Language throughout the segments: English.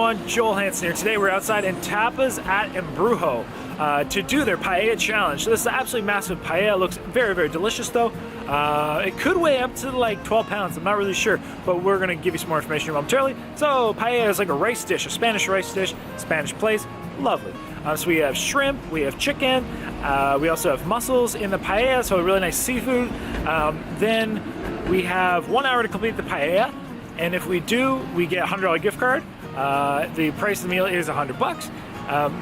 everyone, Joel Hansen here. Today we're outside in Tapas at Embrujo to do their paella challenge. So this is an absolutely massive paella. It looks very, very delicious though. It could weigh up to like 12 pounds, I'm not really sure, but we're gonna give you some more information here momentarily. So paella is like a rice dish, a Spanish rice dish, Spanish place, lovely. So we have shrimp, we have chicken, we also have mussels in the paella, so a really nice seafood. Then we have 1 hour to complete the paella. And if we do, we get a $100 gift card. The price of the meal is $100.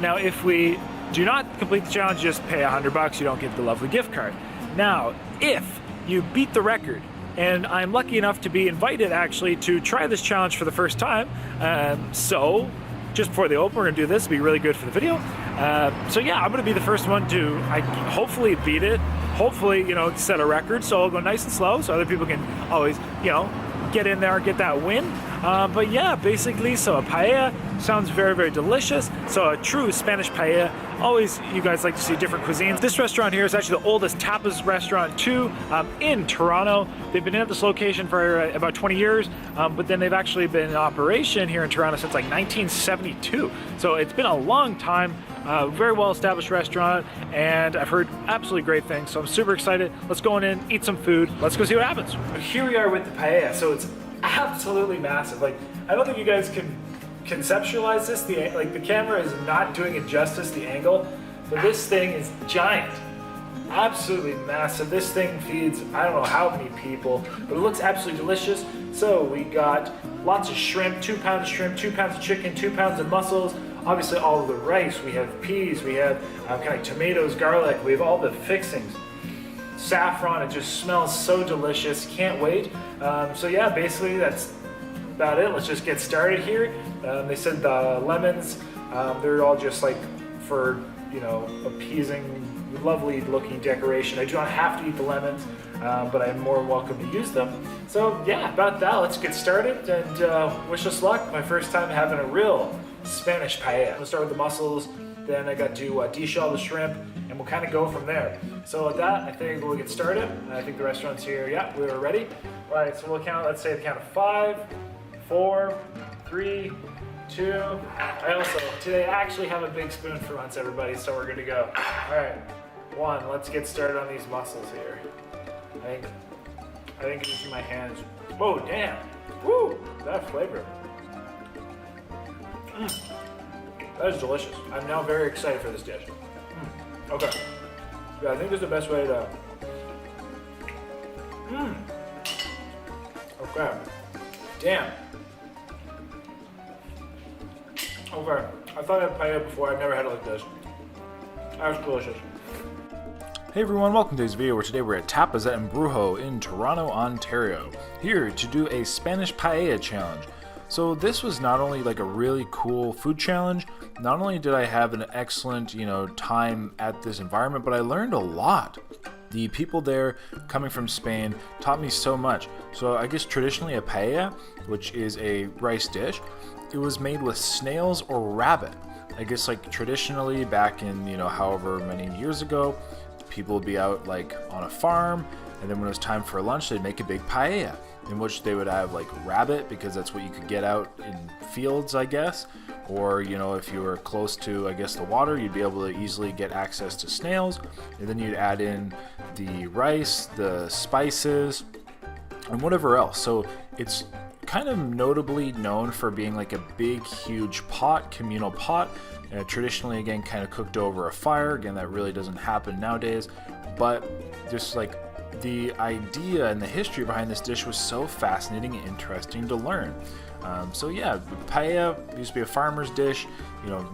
Now, if we do not complete the challenge, just pay $100. You don't get the lovely gift card. Now, if you beat the record, and I'm lucky enough to be invited actually to try this challenge for the first time, so just before they open, we're gonna do this. It'll be really good for the video. So yeah, I'm gonna be the first one to hopefully beat it. Hopefully, set a record. So I'll go nice and slow, so other people can always, get in there, get that win. But yeah, basically, so a paella sounds very, very delicious. So a true Spanish paella. Always, you guys like to see different cuisines. This restaurant here is actually the oldest tapas restaurant too in Toronto. They've been at this location for about 20 years, but then they've actually been in operation here in Toronto since like 1972. So it's been a long time. Very well established restaurant, and I've heard absolutely great things, so I'm super excited. Let's go on in, eat some food. Let's go see what happens. Here we are with the paella. So it's absolutely massive. Like, I don't think you guys can conceptualize this. The camera is not doing it justice, the angle, but this thing is giant. Absolutely massive. This thing feeds I don't know how many people, but it looks absolutely delicious. So we got lots of shrimp, 2 pounds of shrimp, 2 pounds of chicken, 2 pounds of mussels. Obviously all of the rice, we have peas, we have kind of tomatoes, garlic, we have all the fixings. Saffron, it just smells so delicious, can't wait. So yeah, basically that's about it. Let's just get started here. They said the lemons, they're all just like for, appeasing, lovely looking decoration. I do not have to eat the lemons, but I'm more welcome to use them. So yeah, about that, let's get started and wish us luck. My first time having a real Spanish paella. We'll start with the mussels, then I got to deshell the shrimp, and we'll kind of go from there. So with that, I think we'll get started. I think the restaurant's here. Yeah, we're ready. All right, so we'll count, let's say the count of 5, 4, 3, 2. I also, today I actually have a big spoon for once, everybody, so we're good to go. All right, 1, let's get started on these mussels here. I think using my hands. Whoa, damn. Woo, that flavor. That is delicious. I'm now very excited for this dish. Okay. Yeah, I think this is the best way to... Okay. Damn. Okay. I thought I had paella before. I've never had it like this. That's delicious. Hey everyone, welcome to today's video where today we're at Tapas at Embrujo in Toronto, Ontario. Here to do a Spanish paella challenge. So this was not only like a really cool food challenge, not only did I have an excellent, time at this environment, but I learned a lot. The people there coming from Spain taught me so much. So I guess traditionally a paella, which is a rice dish, it was made with snails or rabbit. I guess like traditionally back in, however many years ago, people would be out like on a farm, and then when it was time for lunch, they'd make a big paella, in which they would have like rabbit, because that's what you could get out in fields, I guess. Or, if you were close to, I guess, the water, you'd be able to easily get access to snails. And then you'd add in the rice, the spices, and whatever else. So it's kind of notably known for being like a big, huge pot, communal pot. Traditionally, again, kind of cooked over a fire. Again, that really doesn't happen nowadays. But just like the idea and the history behind this dish was so fascinating and interesting to learn. So yeah, paella used to be a farmer's dish,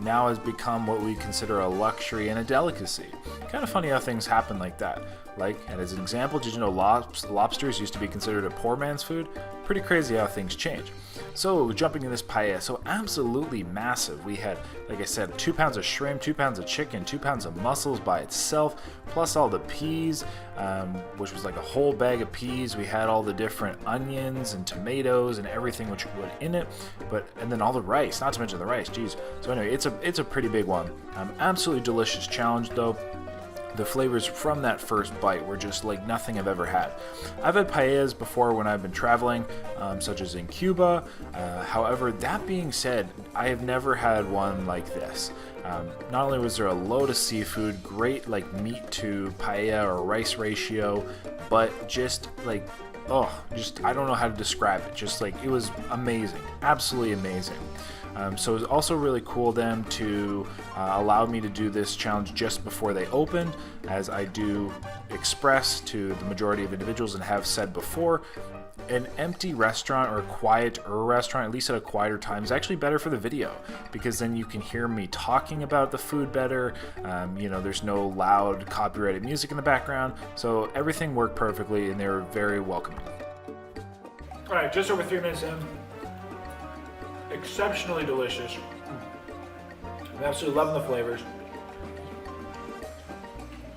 now has become what we consider a luxury and a delicacy. Kind of funny how things happen like that. Like, and as an example, did you know lobsters used to be considered a poor man's food? Pretty crazy how things change. So jumping in this paella, so absolutely massive. We had, like I said, 2 pounds of shrimp, 2 pounds of chicken, 2 pounds of mussels by itself, plus all the peas, which was like a whole bag of peas. We had all the different onions and tomatoes and everything which went in it, and then all the rice, not to mention the rice, geez. So anyway, it's a pretty big one. Absolutely delicious challenge though. The flavors from that first bite were just like nothing I've ever had. I've had paellas before when I've been traveling, such as in Cuba. However, that being said, I have never had one like this. Not only was there a load of seafood, great like meat to paella or rice ratio, but just like, I don't know how to describe it. Just like, it was amazing, absolutely amazing. So it was also really cool then to allow me to do this challenge just before they opened, as I do express to the majority of individuals and have said before, an empty restaurant or a quieter restaurant, at least at a quieter time, is actually better for the video, because then you can hear me talking about the food better. There's no loud copyrighted music in the background, so everything worked perfectly and they were very welcoming. All right, just over 3 minutes in. Exceptionally delicious. I'm absolutely loving the flavors.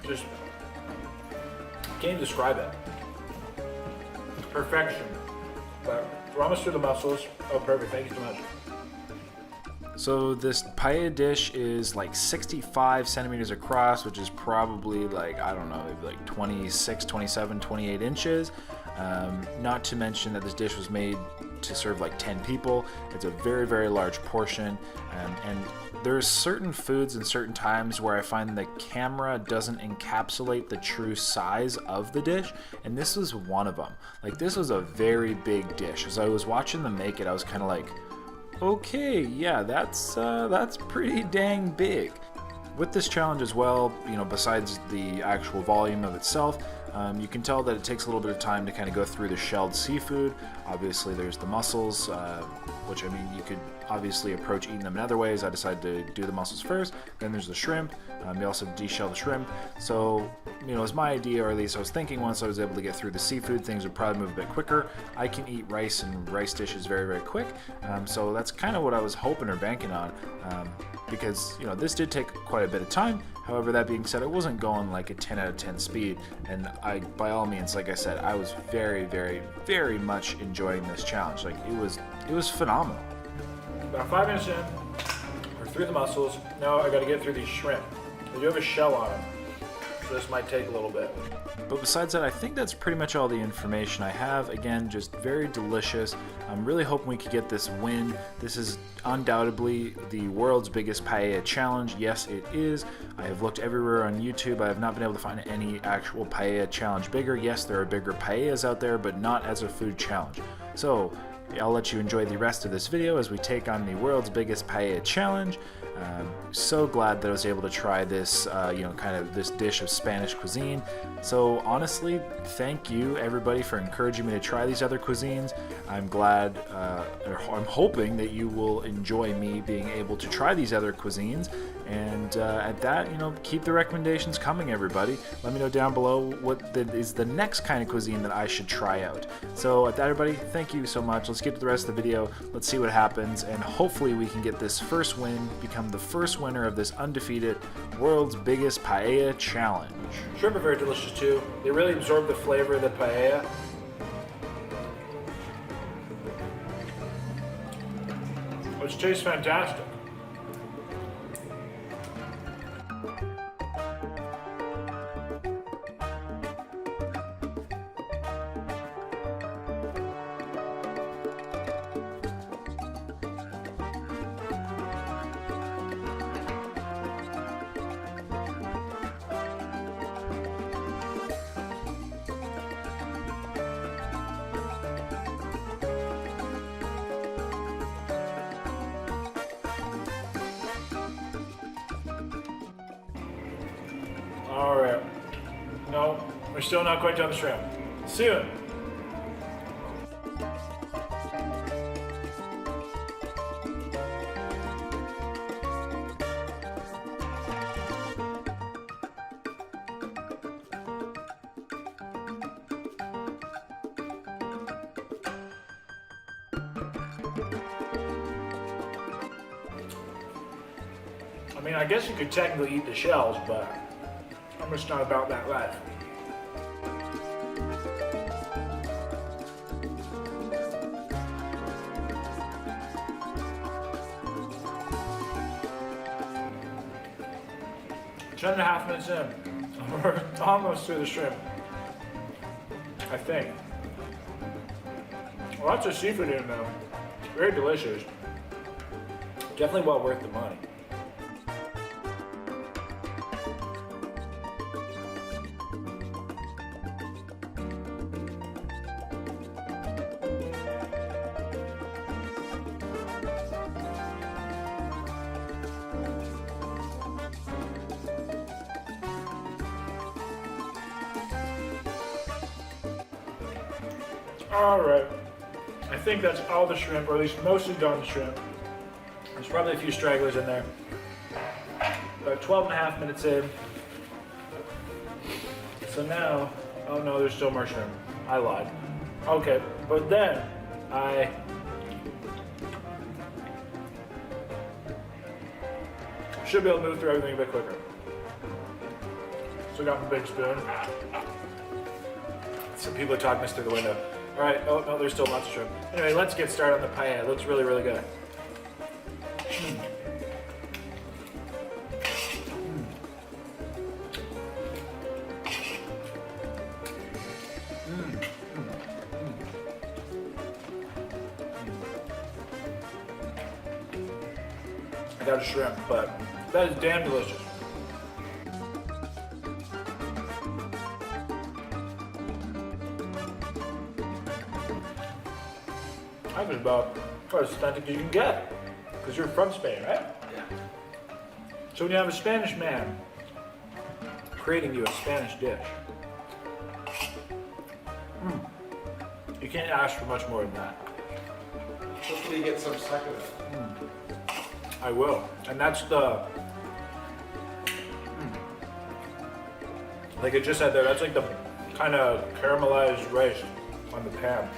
Just can't even describe it. It's perfection. But we're almost through the mussels. Oh, perfect. Thank you so much. So this paella dish is like 65 centimeters across, which is probably like, I don't know, maybe like 26, 27, 28 inches. Not to mention that this dish was made to serve like 10 people. It's a very, very large portion. And there's certain foods and certain times where I find the camera doesn't encapsulate the true size of the dish. And this was one of them. Like, this was a very big dish. As I was watching them make it, I was kind of like, okay, yeah, that's pretty dang big. With this challenge as well, besides the actual volume of itself, you can tell that it takes a little bit of time to kind of go through the shelled seafood. Obviously, there's the mussels, which, you could obviously approach eating them in other ways. I decided to do the mussels first. Then there's the shrimp. You also de-shell the shrimp. So, it was my idea, or at least I was thinking once I was able to get through the seafood, things would probably move a bit quicker. I can eat rice and rice dishes very, very quick. So that's kind of what I was hoping or banking on. Because, this did take quite a bit of time. However, that being said, it wasn't going like a 10 out of 10 speed. And by all means, like I said, I was very, very, very much enjoying this challenge. Like, it was phenomenal. About 5 minutes in, we're through the mussels. Now I got to get through these shrimp. They do have a shell on them, so this might take a little bit. But besides that, I think that's pretty much all the information I have. Again, just very delicious. I'm really hoping we could get this win. This is undoubtedly the world's biggest paella challenge. Yes, it is. I have looked everywhere on YouTube. I have not been able to find any actual paella challenge bigger. Yes, there are bigger paellas out there, but not as a food challenge. So I'll let you enjoy the rest of this video as we take on the world's biggest paella challenge. So glad that I was able to try this, kind of this dish of Spanish cuisine. So honestly, thank you everybody for encouraging me to try these other cuisines. I'm glad, or I'm hoping that you will enjoy me being able to try these other cuisines. And at that, keep the recommendations coming, everybody. Let me know down below what is the next kind of cuisine that I should try out. So at that, everybody, thank you so much. Let's get to the rest of the video. Let's see what happens, and hopefully we can get this first win, become the first winner of this undefeated world's biggest paella challenge. Shrimp are very delicious too. They really absorb the flavor of the paella. Which tastes fantastic. All right. No, we're still not quite done the shrimp. Soon. I guess you could technically eat the shells, but I'm just not about that life. Ten and a half minutes in. We're almost through the shrimp, I think. Lots of seafood in them. Very delicious. Definitely well worth the money. Alright, I think that's all the shrimp, or at least mostly done the shrimp. There's probably a few stragglers in there. About 12 and a half minutes in. So now, oh no, there's still more shrimp. I lied. Okay, but then I should be able to move through everything a bit quicker. So I got my big spoon. Some people are talking us through the window. All right, oh no, there's still lots of shrimp. Anyway, let's get started on the paella. It looks really, really good. I got a shrimp, but that is damn delicious. That was about as authentic as you can get, because you're from Spain, right? Yeah. So when you have a Spanish man creating you a Spanish dish, you can't ask for much more than that. Hopefully you get some stuck with it. I will, and that's the, like I just said there, that's like the kind of caramelized rice on the pan.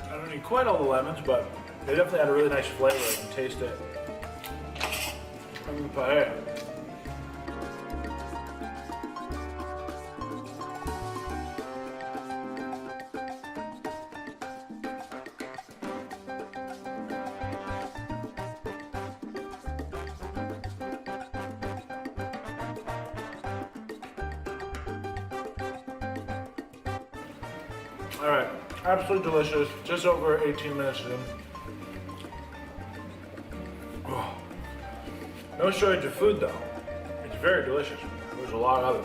I don't need quite all the lemons, but they definitely had a really nice flavor. I can taste it. And the paella. All right, absolutely delicious. Just over 18 minutes in. Oh. No shortage of food though. It's very delicious. There's a lot of it.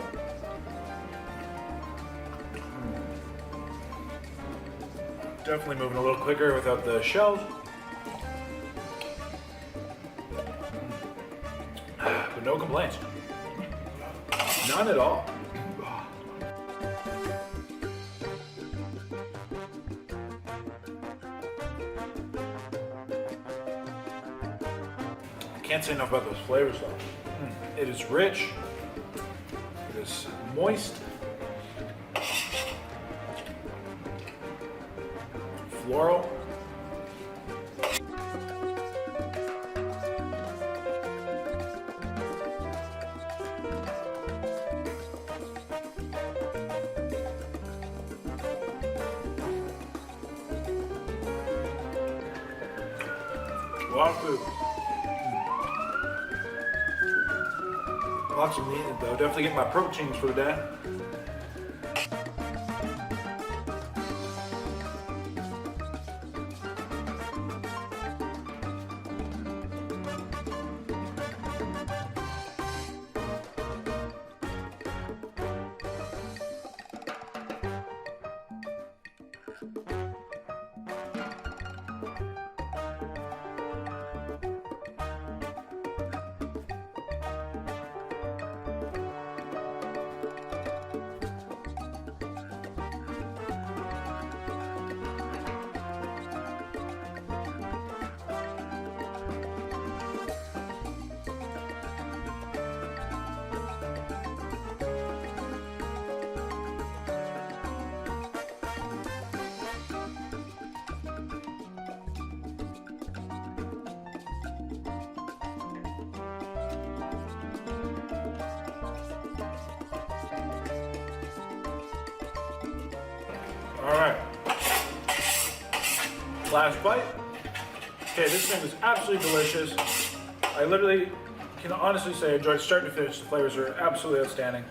Definitely moving a little quicker without the shells. But no complaints. None at all. Can't say enough about those flavors though. It is rich, it is moist, floral. A lot of food. Lots of meat though. Definitely get my proteins for the day. All right. Last bite. Okay, this thing was absolutely delicious. I literally can honestly say I enjoyed start to finish. The flavors are absolutely outstanding.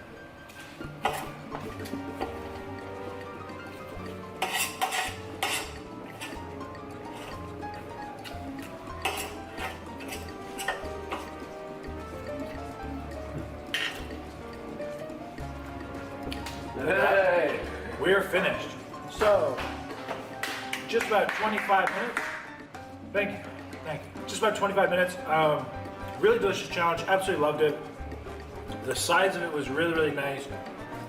Hey, we're finished. So, just about 25 minutes. Thank you. Just about 25 minutes. Really delicious challenge. Absolutely loved it. The size of it was really, really nice.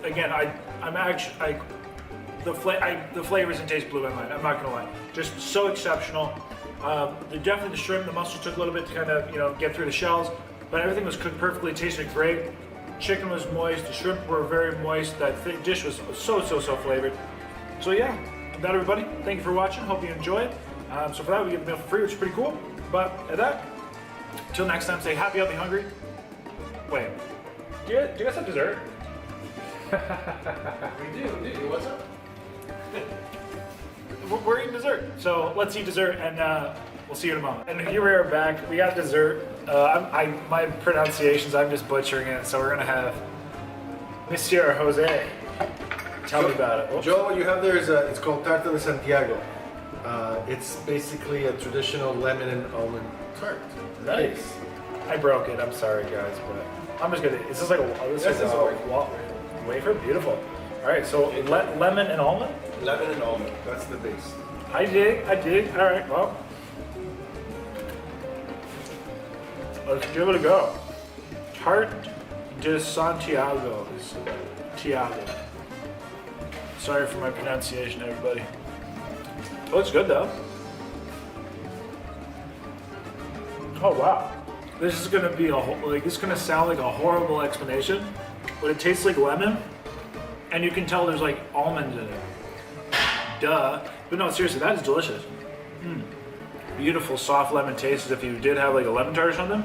Again, the flavors and taste blew my mind. I'm not gonna lie. Just so exceptional. Definitely the shrimp, the mussels took a little bit to kind of get through the shells, but everything was cooked perfectly. Tasted great. Chicken was moist. The shrimp were very moist. That dish was so flavored. So yeah, that everybody. Thank you for watching. Hope you enjoyed. So for that, we get the meal for free, which is pretty cool. But at that, till next time, stay happy, healthy, hungry. Wait, do you guys have dessert? We do. What's up? We're eating dessert, so let's eat dessert, and we'll see you in a moment. And here we are back. We got dessert. My pronunciations, I'm just butchering it. So we're gonna have Monsieur Jose. Tell me about it. Oops. Joe, what you have there is it's called Tarta de Santiago. It's basically a traditional lemon and almond tart. Nice. I broke it. I'm sorry, guys, but I'm just gonna. Is this like this is a wafer? Beautiful. All right, so lemon and almond. Lemon and almond. That's the base. I dig. All right, well, let's give it a go. Tart de Santiago is Tiago. Sorry for my pronunciation, everybody. Looks good though. Oh wow, this is gonna be it's gonna sound like a horrible explanation, but it tastes like lemon, and you can tell there's like almonds in it. Duh. But no, seriously, that is delicious. Beautiful soft lemon taste as if you did have like a lemon tart or something.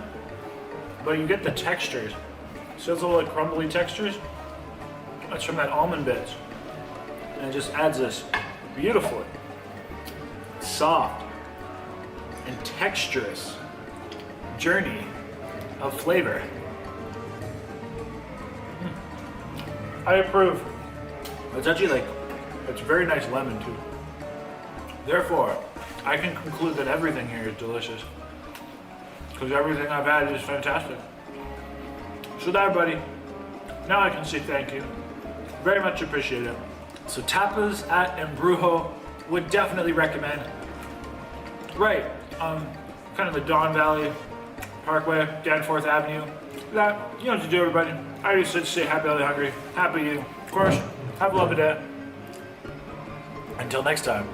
But you get the textures. So it's little like crumbly textures. That's from that almond bits. And it just adds this beautifully soft and texturous journey of flavor. I approve. It's actually it's very nice lemon too. Therefore, I can conclude that everything here is delicious. Because everything I've had is fantastic. So that, everybody, now I can say thank you. Very much appreciate it. So tapas at Embrujo would definitely recommend. Right, kind of the Don Valley Parkway, Danforth Avenue. That, you know what to do, everybody. I already said stay happy, healthy, hungry. Happy you. Of course, have a lovely day. Until next time,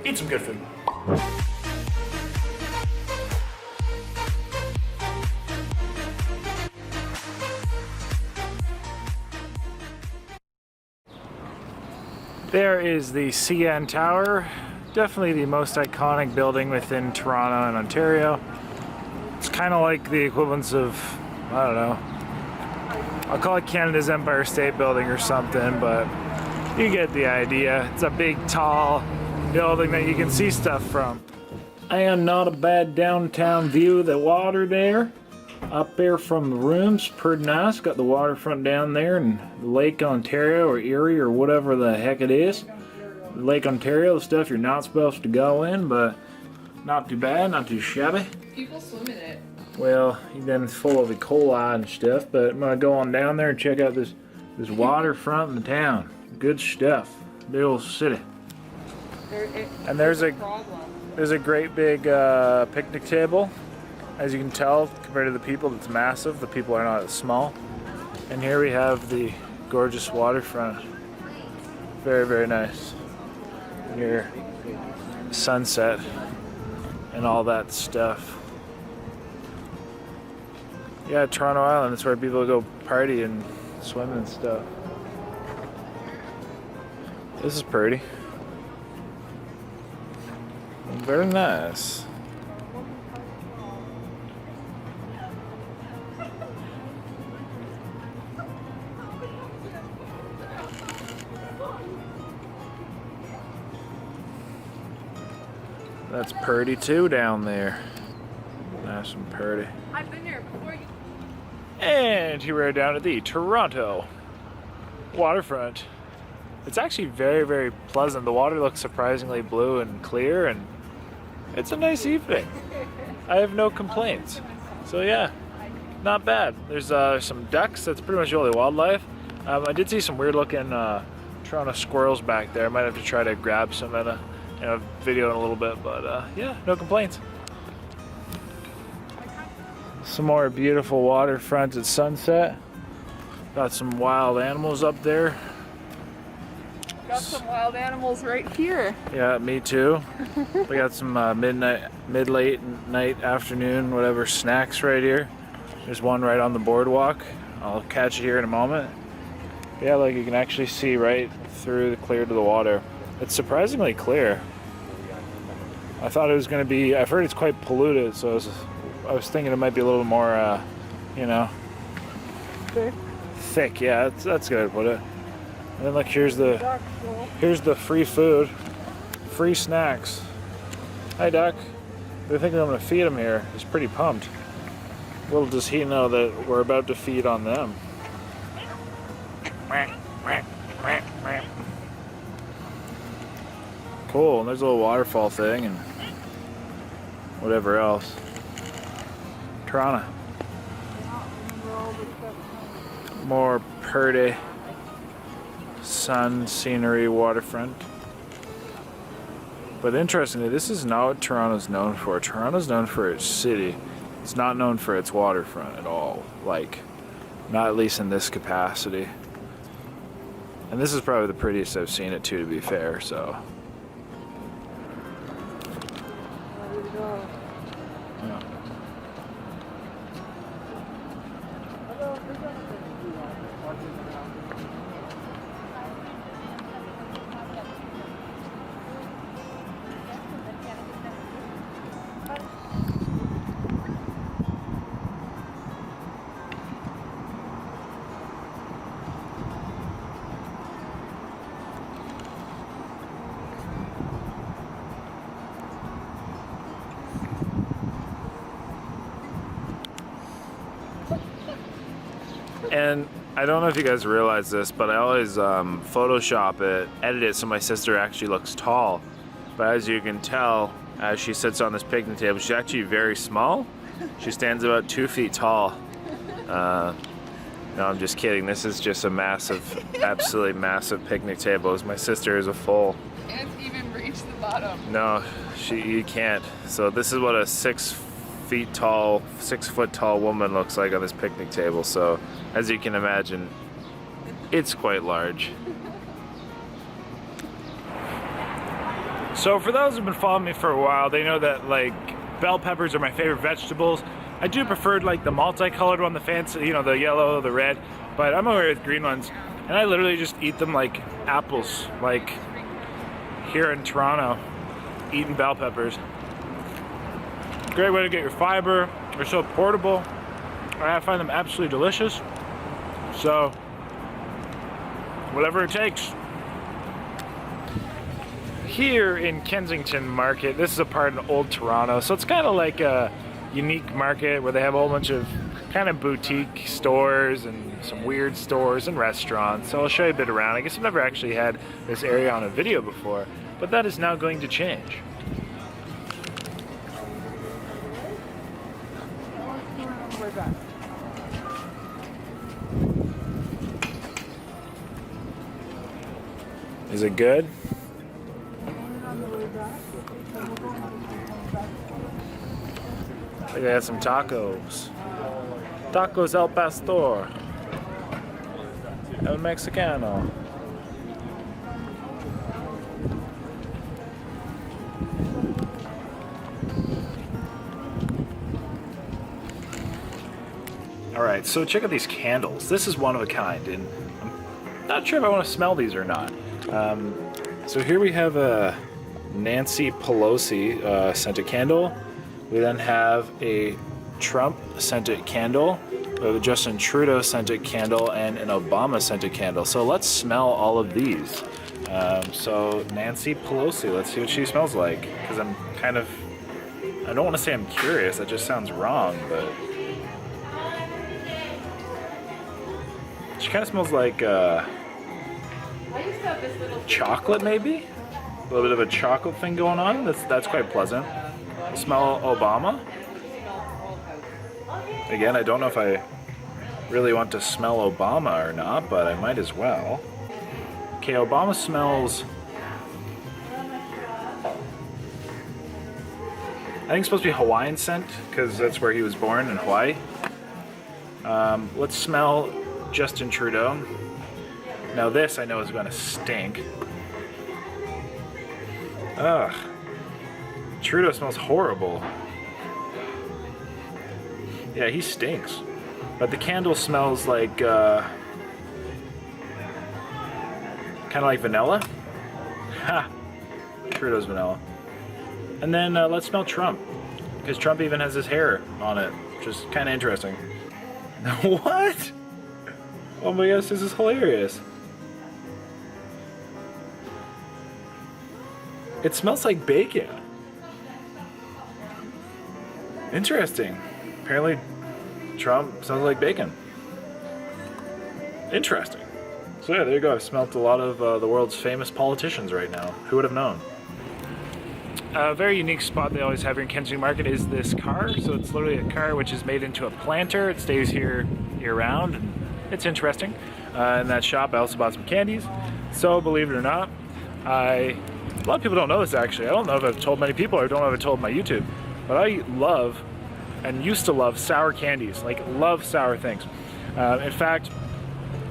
eat some good food. There is the CN Tower, definitely the most iconic building within Toronto and Ontario. It's kind of like the equivalence of, I don't know, I'll call it Canada's Empire State Building or something, but you get the idea. It's a big, tall building that you can see stuff from. And not a bad downtown view of the water there. Up there from the rooms, pretty nice. Got the waterfront down there and Lake Ontario or Erie or whatever the heck it is. Lake Ontario, the stuff you're not supposed to go in, but not too bad, not too shabby. People swim in it. Well, then it's full of E. coli and stuff, but I'm gonna go on down there and check out this waterfront in the town. Good stuff. Big old city. And there's a great big picnic table. As you can tell, compared to the people, it's massive. The people are not as small. And here we have the gorgeous waterfront. Very, very nice. Near sunset and all that stuff. Yeah, Toronto Island, it's where people go party and swim and stuff. This is pretty. Very nice. That's Purdy too down there. Nice and Purdy. I've been here before you. And here we are down at the Toronto waterfront. It's actually very, very pleasant. The water looks surprisingly blue and clear, and it's a nice evening. I have no complaints. So yeah, not bad. There's some ducks. That's pretty much the only wildlife. I did see some weird looking Toronto squirrels back there. I might have to try to grab some in a video in a little bit, but yeah, no complaints. Some more beautiful waterfront at sunset. Got some wild animals up there. Got some wild animals right here. Yeah, me too. We got some mid-late night, afternoon, whatever snacks right here. There's one right on the boardwalk. I'll catch it here in a moment. But yeah, like you can actually see right through the clear to the water. It's surprisingly clear. I thought it was going to be, I've heard it's quite polluted, so I was thinking it might be a little more, you know, thick. Yeah, that's good to put it. And then look, here's the free food, free snacks. Hi, duck. They're thinking I'm gonna feed him here. He's pretty pumped. Little does he know that we're about to feed on them. Cool. And there's a little waterfall thing and whatever else. Toronto. More Purdy. Sun, scenery, waterfront. But interestingly, this is not what Toronto's known for. Toronto's known for its city. It's not known for its waterfront at all. Like, not at least in this capacity. And this is probably the prettiest I've seen it too, to be fair, so. Yeah. And I don't know if you guys realize this, but I always Photoshop it, edit it so my sister actually looks tall. But as you can tell, as she sits on this picnic table, she's actually very small. She stands about 2 feet tall. No, I'm just kidding. This is just a massive, absolutely massive picnic table. As my sister is a full. Can't even reach the bottom. No, you can't. So this is what a 6 foot tall woman looks like on this picnic table. So as you can imagine, it's quite large. So for those who've been following me for a while, they know that like bell peppers are my favorite vegetables. I do prefer like the multicolored one, the fancy, you know, the yellow, the red, but I'm okay with green ones. And I literally just eat them like apples, like here in Toronto, eating bell peppers. Great way to get your fiber. They're so portable. I find them absolutely delicious. So, whatever it takes. Here in Kensington Market, this is a part of Old Toronto, so it's kind of like a unique market where they have a whole bunch of kind of boutique stores and some weird stores and restaurants. So I'll show you a bit around. I guess I've never actually had this area on a video before, but that is now going to change. Is it good? They got some tacos. Tacos al pastor. El Mexicano. Alright, so check out these candles. This is one of a kind, and I'm not sure if I want to smell these or not. So here we have a Nancy Pelosi scented candle. We then have a Trump scented candle, we have a Justin Trudeau scented candle, and an Obama scented candle. So let's smell all of these. So Nancy Pelosi, let's see what she smells like. Because I'm kind of, I don't want to say I'm curious, that just sounds wrong, but she kind of smells like chocolate maybe? A little bit of a chocolate thing going on. That's quite pleasant. Smell Obama. Again, I don't know if I really want to smell Obama or not, but I might as well. Okay, Obama smells, I think it's supposed to be Hawaiian scent, because that's where he was born, in Hawaii. Let's smell Justin Trudeau. Now this I know is gonna stink. Ugh. Trudeau smells horrible. Yeah, he stinks. But the candle smells like, kind of like vanilla. Ha! Trudeau's vanilla. And then let's smell Trump. Because Trump even has his hair on it, which is kind of interesting. What? Oh my gosh, this is hilarious. It smells like bacon. Interesting. Apparently, Trump smells like bacon. Interesting. So yeah, there you go. I've smelt a lot of the world's famous politicians right now. Who would have known? A very unique spot they always have here in Kensington Market is this car. So it's literally a car which is made into a planter. It stays here year-round, and it's interesting. In that shop, I also bought some candies. So believe it or not, a lot of people don't know this actually. I don't know if I've told many people, or I don't know if I've told my YouTube, but I love and used to love sour candies. Like, love sour things. In fact,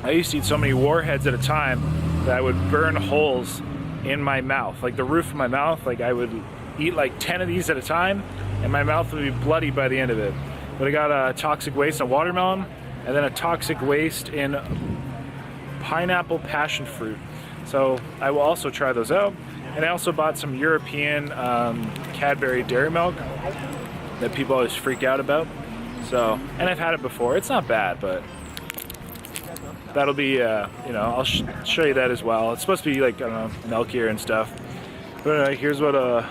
I used to eat so many warheads at a time that I would burn holes in my mouth, like the roof of my mouth. Like, I would eat like 10 of these at a time, and my mouth would be bloody by the end of it. But I got a toxic waste in watermelon, and then a toxic waste in pineapple passion fruit. So I will also try those out. And I also bought some European Cadbury dairy milk that people always freak out about. So, and I've had it before. It's not bad, but that'll be, you know, I'll show you that as well. It's supposed to be like, I don't know, milkier and stuff. But here's what a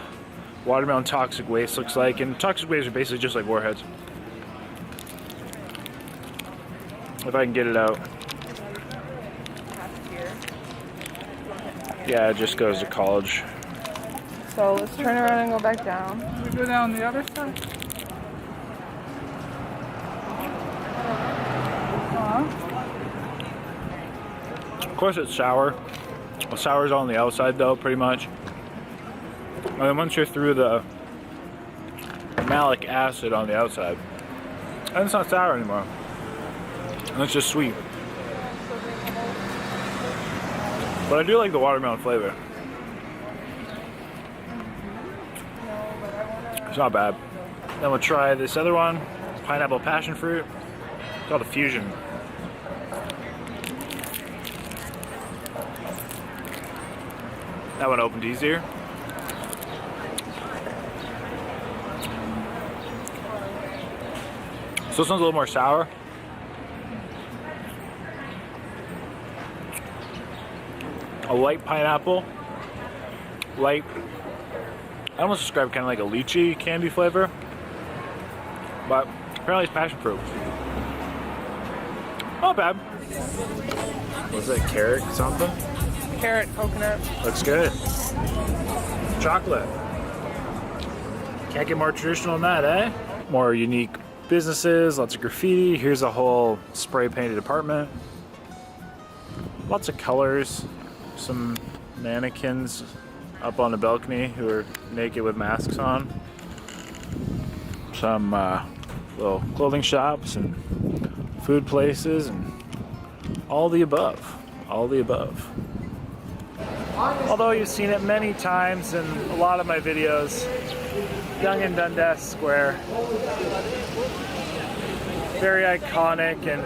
watermelon toxic waste looks like. And toxic waste are basically just like warheads. If I can get it out. Yeah, it just goes to college. So let's turn around and go back down. We go down the other side. Of course it's sour. Well, sour's on the outside though, pretty much. And then once you're through the malic acid on the outside, and it's not sour anymore. And it's just sweet. But I do like the watermelon flavor. It's not bad. Then we'll try this other one, pineapple passion fruit. It's called a fusion. That one opened easier. So this one's a little more sour. A light pineapple, light, I almost describe kind of like a lychee candy flavor, but apparently it's passion fruit. Not bad. Was it carrot something? Carrot, coconut. Looks good. Chocolate. Can't get more traditional than that, eh? More unique businesses, lots of graffiti. Here's a whole spray painted apartment. Lots of colors. Some mannequins up on the balcony who are naked with masks on. Some little clothing shops and food places and all the above. All the above. Although you've seen it many times in a lot of my videos, Yonge and Dundas Square. Very iconic in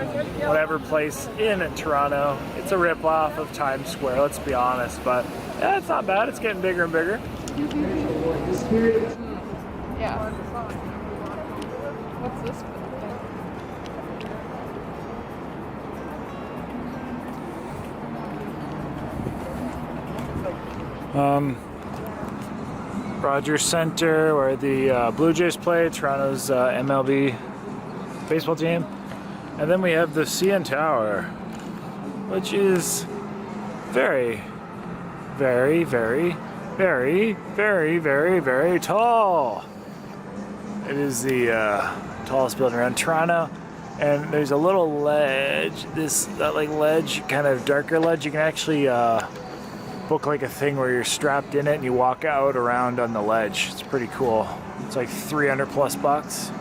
whatever place in Toronto. It's a ripoff of Times Square, let's be honest, but yeah, it's not bad. It's getting bigger and bigger. Yeah. What's this? Rogers Center, where the Blue Jays play, Toronto's MLB baseball team. And then we have the CN Tower, which is very, very, very, very, very, very, very tall. It is the tallest building around Toronto. And there's a little ledge, that like ledge, kind of darker ledge. You can actually book like a thing where you're strapped in it and you walk out around on the ledge. It's pretty cool. It's like $300+.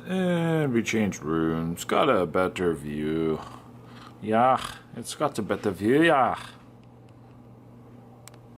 And we changed rooms. Got a better view. Yeah, it's got a better view, yeah.